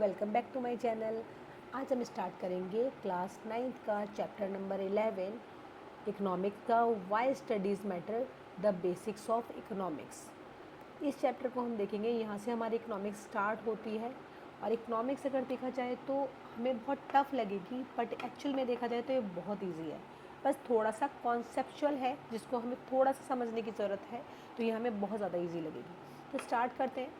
Welcome back to my channel. आज हम start करेंगे क्लास 9th का चैप्टर नंबर 11 इकोनॉमिक्स का why studies matter the basics of economics. इस चैप्टर को हम देखेंगे, यहाँ से हमारी इकोनॉमिक्स स्टार्ट होती है और इकोनॉमिक्स अगर देखा जाए तो हमें बहुत टफ लगेगी, बट एक्चुअल में देखा जाए तो ये बहुत ईजी है। बस थोड़ा सा कॉन्सेप्चुअल है जिसको हमें थोड़ा सा समझने की ज़रूरत है, तो ये हमें बहुत ज़्यादा ईजी लगेगी। तो स्टार्ट करते हैं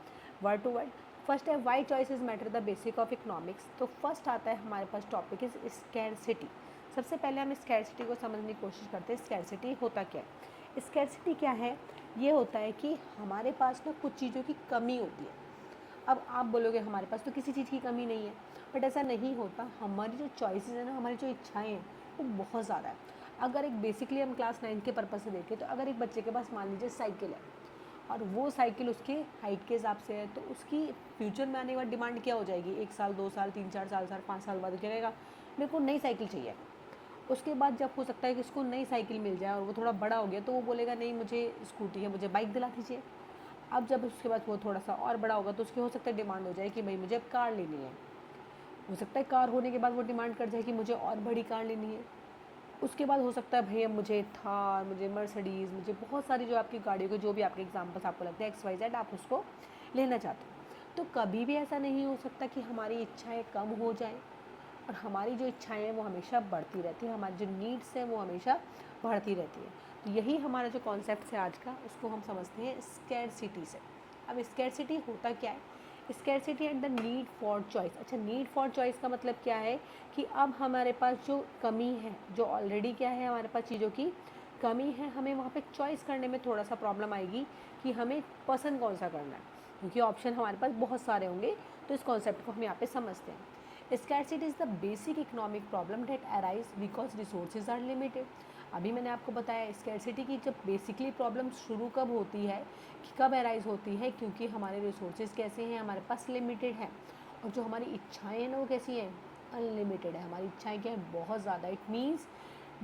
वर्ड टू वर्ड। फर्स्ट है why choices matter the basic of economics. तो फर्स्ट आता है हमारे पास टॉपिक इज स्कैरसिटी। सबसे पहले हम स्कैरसिटी को समझने की कोशिश करते हैं। स्कैरसिटी होता क्या है? स्कैरसिटी क्या है? ये होता है कि हमारे पास ना कुछ चीज़ों की कमी होती है। अब आप बोलोगे हमारे पास तो किसी चीज़ की कमी नहीं है, बट ऐसा नहीं होता। हमारी जो चॉइसेस है ना, हमारी जो इच्छाएं हैं वो बहुत ज़्यादा है। अगर एक बेसिकली हम क्लास 9 के पर्पज़ से देखें तो अगर एक बच्चे के पास मान लीजिए साइकिल है और वो साइकिल उसके हाइट के हिसाब से है, तो उसकी फ्यूचर में आने के बाद डिमांड क्या हो जाएगी? 1 साल 2 साल 3 4 साल 5 साल बाद कहेगा मेरे को नई साइकिल चाहिए। उसके बाद जब हो सकता है कि उसको नई साइकिल मिल जाए और वो थोड़ा बड़ा हो गया तो वो बोलेगा नहीं मुझे स्कूटी है, मुझे बाइक दिला दीजिए। अब जब उसके बाद वो थोड़ा सा और बड़ा होगा तो उसकी हो सकता है डिमांड हो जाए कि भाई मुझे अब कार लेनी है। हो सकता है कार होने के बाद वो डिमांड कर जाए कि मुझे और बड़ी कार लेनी है। उसके बाद हो सकता है भैया मुझे थार, मुझे मर्सिडीज़, मुझे बहुत सारी जो आपकी गाड़ियों के जो भी आपके एग्जाम्पल्स आपको लगते हैं XYZ आप उसको लेना चाहते हो। तो कभी भी ऐसा नहीं हो सकता कि हमारी इच्छाएं कम हो जाएं, और हमारी जो इच्छाएं हैं वो हमेशा बढ़ती रहती है, हमारी जो नीड्स हैं वो हमेशा बढ़ती रहती है। तो यही हमारा जो कॉन्सेप्ट है आज का, उसको हम समझते हैं स्कैरसिटी से। अब स्कैरसिटी होता क्या है? Scarcity and the need for choice. अच्छा, नीड फॉर चॉइस का मतलब क्या है कि अब हमारे पास जो कमी है, जो ऑलरेडी क्या है हमारे पास चीज़ों की कमी है, हमें वहाँ पे चॉइस करने में थोड़ा सा प्रॉब्लम आएगी कि हमें पसंद कौन सा करना है, क्योंकि ऑप्शन हमारे पास बहुत सारे होंगे। तो इस कॉन्सेप्ट को हम यहाँ पे समझते हैं। Scarcity is the basic economic problem that arise because resources are limited. अभी मैंने आपको बताया स्कैरसिटी की जब बेसिकली प्रॉब्लम शुरू कब होती है, कि कब अराइज होती है, क्योंकि हमारे रिसोर्सेज कैसे हैं, हमारे पास लिमिटेड हैं, और जो हमारी इच्छाएं हैं ना वो कैसी हैं? अनलिमिटेड है। हमारी इच्छाएं क्या है? बहुत ज़्यादा। It means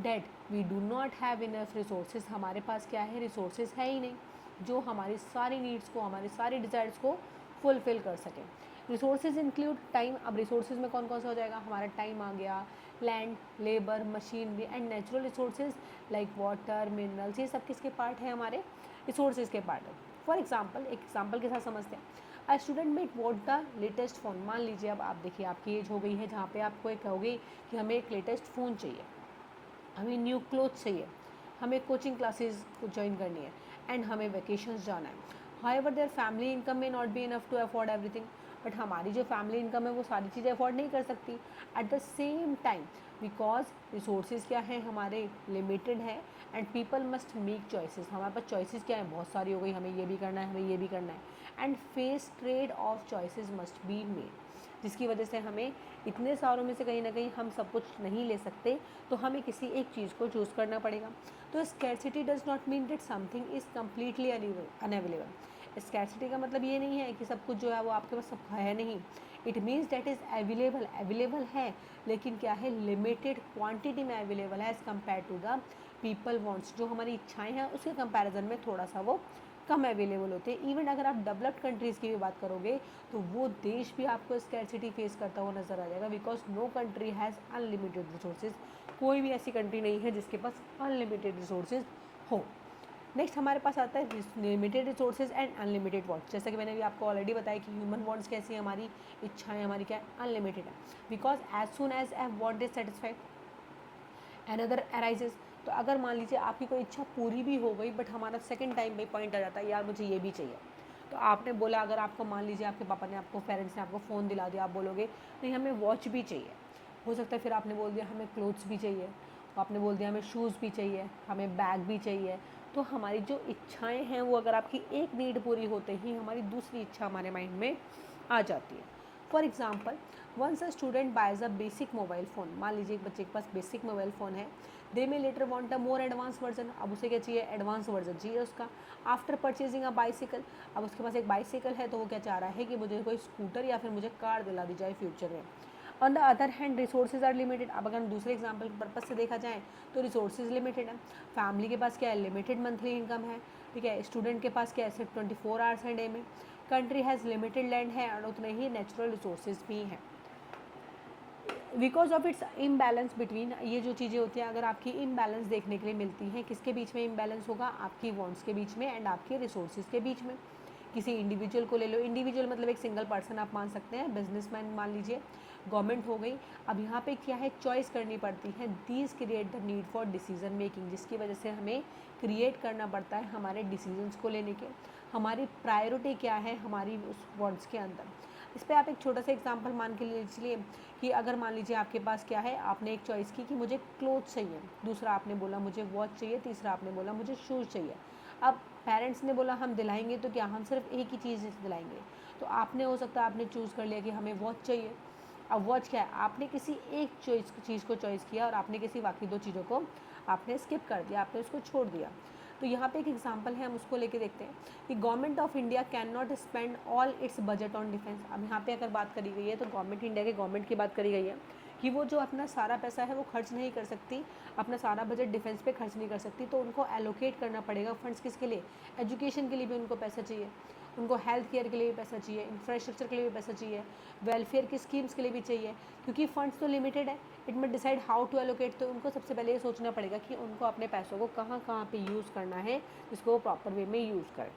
that we do not have enough resources. हमारे पास क्या है? रिसोर्सेज है ही नहीं जो हमारी सारी नीड्स को, हमारी सारी डिज़ायर्स को फुलफ़िल कर सकें। Resources include time. अब रिसोर्सेज में कौन कौन सा हो जाएगा? हमारा टाइम आ गया, land, labour, machinery and natural resources like water, minerals. ये सब किसके पार्ट है? हमारे रिसोर्सेज के पार्ट है। फॉर एग्जाम्पल, एक एग्जाम्पल के साथ समझते हैं। A student may want the latest phone. मान लीजिए अब आप देखिए आपकी एज हो गई है जहाँ पे आपको एक कहोगे कि हमें एक लेटेस्ट फ़ोन चाहिए, हमें न्यू क्लोथ चाहिए, हमें कोचिंग क्लासेस को ज्वाइन करनी है एंड हमें वेकेशंस जाना है। However their family income may not be enough to afford everything. But हमारी जो फैमिली इनकम है वो सारी चीज़ें अफोर्ड नहीं कर सकती at the same time, because resources क्या है? हमारे लिमिटेड है and people must make choices. हमारे पास चॉइसेस क्या है? बहुत सारी हो गई, हमें ये भी करना है, हमें ये भी करना है, and face trade off choices must be made, जिसकी वजह से हमें इतने सारों में से कहीं ना कहीं हम सब कुछ नहीं ले सकते, तो हमें किसी एक चीज़ को चूज़ करना पड़ेगा। तो scarcity does not mean that something is completely unavailable. Scarcity का मतलब ये नहीं है कि सब कुछ जो है वो आपके पास सब है नहीं। It means that is available, available है, लेकिन क्या है? लिमिटेड क्वांटिटी में अवेलेबल है as compare to the people wants. जो हमारी इच्छाएं हैं उसके कंपैरिजन में थोड़ा सा वो कम अवेलेबल होते हैं। इवन अगर आप डेवलप्ड कंट्रीज़ की भी बात करोगे तो वो देश भी आपको स्कैरसिटी फेस करता हुआ नजर आ जाएगा, because no country has unlimited resources. कोई भी ऐसी कंट्री नहीं है जिसके पास अनलिमिटेड रिसोर्सेज हो। नेक्स्ट हमारे पास आता है limited resources and unlimited wants. जैसा कि मैंने भी आपको ऑलरेडी बताया कि ह्यूमन वांट्स कैसी है, हमारी इच्छाएं हमारी क्या है? अनलिमिटेड है, because as soon as a want is satisfied another arises. तो अगर मान लीजिए आपकी कोई इच्छा पूरी भी हो गई, बट हमारा सेकंड टाइम पे पॉइंट आ जाता है यार मुझे ये भी चाहिए। तो आपने बोला, अगर आपको मान लीजिए आपके पापा ने, आपको पेरेंट्स ने आपको फ़ोन दिला दिया, आप बोलोगे नहीं हमें वॉच भी चाहिए। हो सकता है फिर आपने बोल दिया हमें क्लोथ्स भी चाहिए, आपने बोल दिया हमें शूज़ भी चाहिए, हमें बैग भी चाहिए। तो हमारी जो इच्छाएं हैं वो अगर आपकी एक नीड पूरी होते ही हमारी दूसरी इच्छा हमारे माइंड में आ जाती है। For example, once a student buys a basic mobile phone. मान लीजिए एक बच्चे के पास बेसिक मोबाइल फ़ोन है, they may later want a more advance version. अब उसे क्या चाहिए? एडवांस वर्जन चाहिए उसका। आफ्टर परचेजिंग अ बाइसिकल, अब उसके पास एक बाइसिकल है तो वो क्या चाह रहा है कि मुझे कोई स्कूटर या फिर मुझे कार दिला दी जाए फ्यूचर में। On the other hand resources are limited. अब अगर हम दूसरे एग्जाम्पल के पर्पज से देखा जाए तो रिसोर्सेज लिमिटेड है। फैमिली के पास क्या है? लिमिटेड मंथली इनकम है, ठीक है। स्टूडेंट के पास क्या है? सिर्फ 24 आवर्स है डे में। कंट्री हैज़ लिमिटेड लैंड है और उतने ही नेचुरल रिसोर्सेज भी हैं। Because of its imbalance between, ये जो चीज़ें होती हैं अगर आपकी इम्बैलेंस देखने के लिए मिलती हैं, किसके बीच में इम्बैलेंस होगा, आपकी वांट्स के बीच में एंड आपके रिसोर्सेज के बीच में। किसी इंडिविजुअल को ले लो, इंडिविजुअल मतलब एक सिंगल पर्सन आप मान सकते हैं, बिजनेसमैन मान लीजिए, गवर्नमेंट हो गई। अब यहाँ पे क्या है, चॉइस करनी पड़ती है। These create the need for decision making, जिसकी वजह से हमें क्रिएट करना पड़ता है हमारे डिसीजंस को लेने के, हमारी प्रायोरिटी क्या है हमारी उस वांट्स के अंदर। इस पर आप एक छोटा सा एग्जांपल मान के लीजिए कि अगर मान लीजिए आपके पास क्या है, आपने एक चॉइस की कि मुझे क्लोथ चाहिए, दूसरा आपने बोला मुझे वॉच चाहिए, तीसरा आपने बोला मुझे शूज़ चाहिए। अब पेरेंट्स ने बोला हम दिलाएंगे, तो क्या हम सिर्फ एक ही चीज़ दिलाएंगे? तो आपने हो सकता है आपने चूज़ कर लिया कि हमें वॉच चाहिए। अब वॉच क्या है, आपने किसी एक चीज़ को चॉइस किया और आपने किसी बाकी दो चीज़ों को आपने स्किप कर दिया, आपने उसको छोड़ दिया। तो यहाँ पे एक एग्जांपल है, हम उसको लेके देखते हैं कि government of India can not spend all it's budget on defence. अब यहाँ पे अगर बात करी गई है तो गवर्नमेंट इंडिया के गवर्नमेंट की बात करी गई है कि वो जो अपना सारा पैसा है वो खर्च नहीं कर सकती, अपना सारा बजट डिफेंस पे खर्च नहीं कर सकती, तो उनको एलोकेट करना पड़ेगा फंड्स। किसके लिए? एजुकेशन के लिए भी उनको पैसा चाहिए, उनको हेल्थ केयर के लिए भी पैसा चाहिए, इंफ्रास्ट्रक्चर के लिए भी पैसा चाहिए, वेलफेयर की स्कीम्स के लिए भी चाहिए, क्योंकि फंड्स तो लिमिटेड है। इट में डिसाइड हाउ टू एलोकेट, तो उनको सबसे पहले ये सोचना पड़ेगा कि उनको अपने पैसों को कहाँ कहाँ पे यूज़ करना है, जिसको वो प्रॉपर वे में यूज़ करें।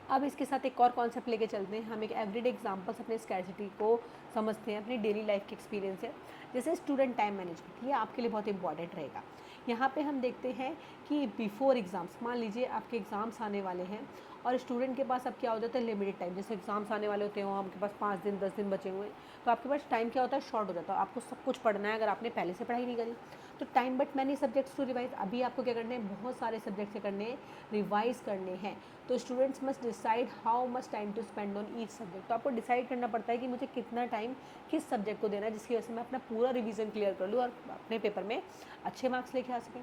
अब इसके साथ एक और कॉन्सेप्ट लेके चलते हैं, हम एक एवरीडे एग्जांपल्स अपने स्कैर्सिटी को समझते हैं, अपनी डेली लाइफ के एक्सपीरियंस से। जैसे स्टूडेंट टाइम मैनेजमेंट, ये आपके लिए बहुत इंपॉर्टेंट रहेगा। यहाँ पे हम देखते हैं कि बिफोर एग्ज़ाम्स, मान लीजिए आपके एग्ज़ाम्स आने वाले हैं और स्टूडेंट के पास अब क्या हो जाता है, लिमिटेड टाइम। जैसे एग्ज़ाम्स आने वाले होते हैं, आपके पास 5 दिन 10 दिन बचे हुए हैं, तो आपके पास टाइम क्या होता है, शॉर्ट हो जाता है। आपको सब कुछ पढ़ना है अगर आपने पहले से पढ़ाई नहीं करी तो। Time but many subjects to revise, अभी आपको क्या करने हैं, बहुत सारे सब्जेक्ट्स करने हैं, रिवाइज करने हैं। तो students must decide how much time to spend on each subject. तो आपको डिसाइड करना पड़ता है कि मुझे कितना टाइम किस सब्जेक्ट को देना है, जिसकी वजह से मैं अपना पूरा रिवीजन क्लियर कर लूँ और अपने पेपर में अच्छे मार्क्स लेके आ सकें।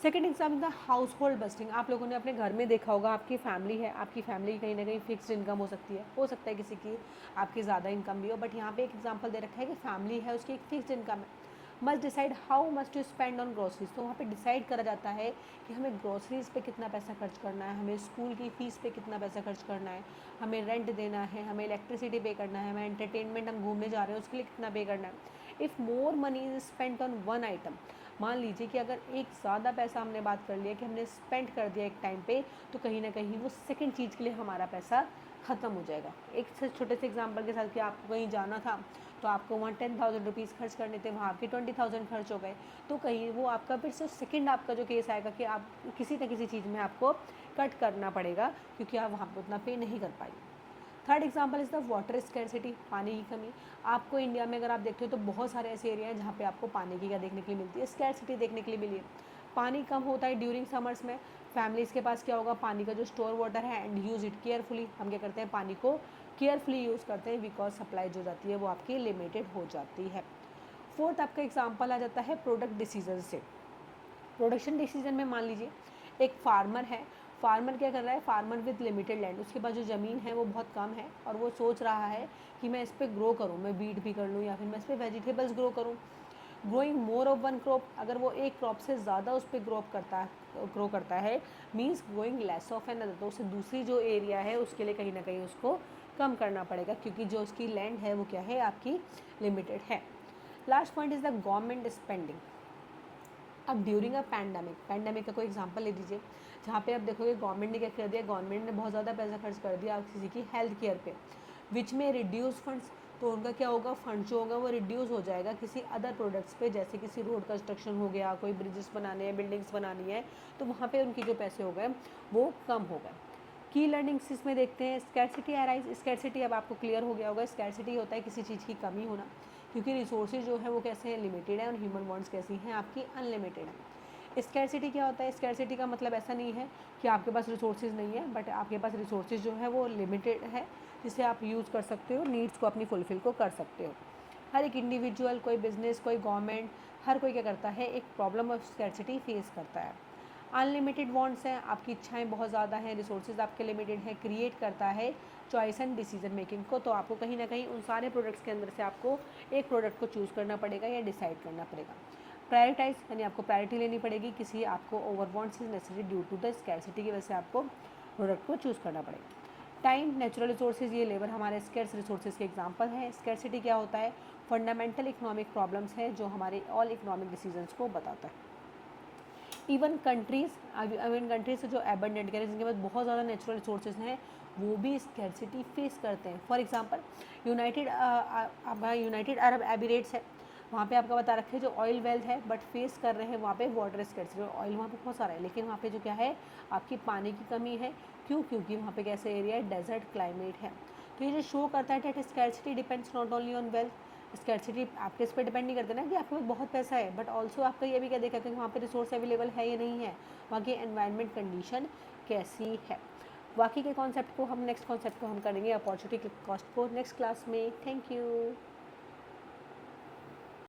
सेकेंड एग्जाम था हाउस होल्ड बस्टिंग। आप लोगों ने अपने घर में देखा होगा, आपकी फैमिली है, आपकी फैमिली की कहीं ना कहीं फिक्स्ड इनकम हो सकती है, हो सकता है किसी की आपकी ज़्यादा इनकम भी हो, बट यहाँ पे एक एग्जांपल दे रखा है कि फैमिली है, उसकी एक फिक्स्ड इनकम है। Must decide how much to spend on groceries, तो वहाँ पे डिसाइड करा जाता है कि हमें ग्रोसरीज पे कितना पैसा खर्च करना है, हमें स्कूल की फ़ीस पे कितना पैसा खर्च करना है, हमें रेंट देना है, हमें इलेक्ट्रिसिटी पे करना है, हमें एंटरटेनमेंट, हम घूमने जा रहे हैं उसके लिए कितना पे करना है। If more money is spent on one item, मान लीजिए कि अगर एक ज़्यादा पैसा हमने बात कर लिया कि हमने स्पेंड कर दिया एक टाइम पे, तो कहीं ना कहीं वो सेकंड चीज़ के लिए हमारा पैसा ख़त्म हो जाएगा। एक छोटे से एग्जांपल के साथ कि आपको कहीं जाना था तो आपको वहाँ 10,000 रुपीज़ खर्च करने थे, वहाँ आपके 20,000 खर्च हो गए, तो कहीं वो आपका फिर से सेकंड आपका जो केस आएगा कि आप किसी न किसी चीज़ में आपको कट करना पड़ेगा, क्योंकि आप वहाँ पर उतना पे नहीं कर पाएंगे। Third example is the water scarcity, पानी की कमी। आपको इंडिया में अगर आप देखते हो तो बहुत सारे ऐसे एरिया हैं जहाँ पे आपको पानी की क्या देखने के लिए मिलती है, स्कैरसिटी देखने के लिए मिली है। पानी कम होता है ड्यूरिंग समर्स में, फैमिलीज़ के पास क्या होगा, पानी का जो स्टोर वाटर है एंड यूज़ इट केयरफुली। हम क्या करते हैं, पानी को केयरफुली यूज़ करते हैं, बिकॉज सप्लाई जो जाती है वो आपकी लिमिटेड हो जाती है। फोर्थ आपका एग्जाम्पल आ जाता है प्रोडक्ट डिसीजन से। प्रोडक्शन डिसीजन में मान लीजिए एक फार्मर है, फार्मर क्या कर रहा है, फार्मर विद लिमिटेड लैंड, उसके पास जो ज़मीन है वो बहुत कम है और वो सोच रहा है कि मैं इस पर ग्रो करूँ, मैं वीट भी कर लूँ या फिर मैं इस पर वेजिटेबल्स ग्रो करूँ। Growing more of one crop, अगर वो एक क्रॉप से ज़्यादा उस पर ग्रो करता है means growing less of another, तो उसे दूसरी जो एरिया है उसके लिए कहीं ना कहीं उसको कम करना पड़ेगा, क्योंकि जो उसकी लैंड है वो क्या है, आपकी लिमिटेड है। Last point is the government spending. अब ड्यूरिंग अ पैंडमिक का कोई एग्जांपल ले लीजिए, जहाँ पे आप देखोगे गवर्नमेंट ने क्या कर दिया, गवर्नमेंट ने बहुत ज़्यादा पैसा खर्च कर दिया किसी की हेल्थ केयर पे, विच में रिड्यूस फंड्स, तो उनका क्या होगा, फंड जो होगा वो रिड्यूस हो जाएगा किसी अदर प्रोडक्ट्स पे, जैसे किसी रोड कंस्ट्रक्शन हो गया, कोई ब्रिजेस बनाने हैं, बिल्डिंग्स बनानी है, तो वहाँ पे उनकी जो पैसे हो गए वो कम हो गए। की लर्निंग्स इसमें देखते हैं, स्कैरसिटी अराइज। स्कैरसिटी अब आपको क्लियर हो गया होगा, स्कैरसिटी होता है किसी चीज़ की कमी होना, क्योंकि रिसोर्सेज जो है वो कैसे हैं, लिमिटेड है, और ह्यूमन वांट्स कैसी हैं, आपकी अनलिमिटेड है। स्कैरसिटी क्या होता है, स्कैरसिटी का मतलब ऐसा नहीं है कि आपके पास रिसोर्सेज नहीं है, बट आपके पास रिसोर्सेज जो है वो लिमिटेड है, जिसे आप यूज़ कर सकते हो, नीड्स को अपनी फुलफिल को कर सकते हो। हर एक इंडिविजुअल, कोई बिजनेस, कोई गवर्नमेंट, हर कोई क्या करता है, एक प्रॉब्लम ऑफ स्कैरसिटी फेस करता है। अनलिमिटेड वांट्स हैं, आपकी इच्छाएं बहुत ज़्यादा हैं, रिसोर्सेज आपके लिमिटेड हैं, क्रिएट करता है चॉइस एंड डिसीजन मेकिंग को, तो आपको कहीं ना कहीं उन सारे प्रोडक्ट्स के अंदर से आपको एक प्रोडक्ट को चूज़ करना पड़ेगा या डिसाइड करना पड़ेगा। प्रायोरिटाइज, यानी आपको प्रायोरिटी लेनी पड़ेगी, किसी आपको over wants is necessary due to the scarcity की वजह से आपको प्रोडक्ट को चूज़ करना पड़ेगा। टाइम, नेचुरल रिसोर्सेज, ये लेबर हमारे स्कैर्स रिसोर्सेज के एग्जांपल है। स्कैर्सिटी क्या होता है? फंडामेंटल इकोनॉमिक प्रॉब्लम्स है जो हमारे ऑल इकोनॉमिक डिसीजंस को बताता है। इवन कंट्रीज जो एबंडेंट करें, जिनके पास बहुत ज़्यादा नेचुरल रिसोर्सेज हैं, वो भी स्कैर्सिटी फेस करते हैं। For example United Arab Emirates है, वहाँ पे आपका बता रखे जो ऑयल वेल्थ है, बट फेस कर रहे हैं वहाँ पे वाटर स्कैर्सिटी। ऑयल वहाँ पे बहुत सारा है, लेकिन वहाँ पे जो क्या है, आपकी पानी की कमी है। क्यों? क्योंकि वहाँ पे कैसे एरिया है, डेजर्ट क्लाइमेट है। तो ये जो शो करता है that scarcity depends not only on wealth. Scarcity आपके इस पर डिपेंड नहीं करते ना कि आपके पास बहुत पैसा है, बट ऑल्सो आपका ये भी क्या देखा कि वहाँ पे रिसोर्स अवेलेबल है या नहीं है, वहाँ की एनवायरनमेंट कंडीशन कैसी है। बाकी के कॉन्सेप्ट को हम नेक्स्ट कॉन्सेप्ट को हम करेंगे अपॉर्चुनिटी कॉस्ट को नेक्स्ट क्लास में। Thank you.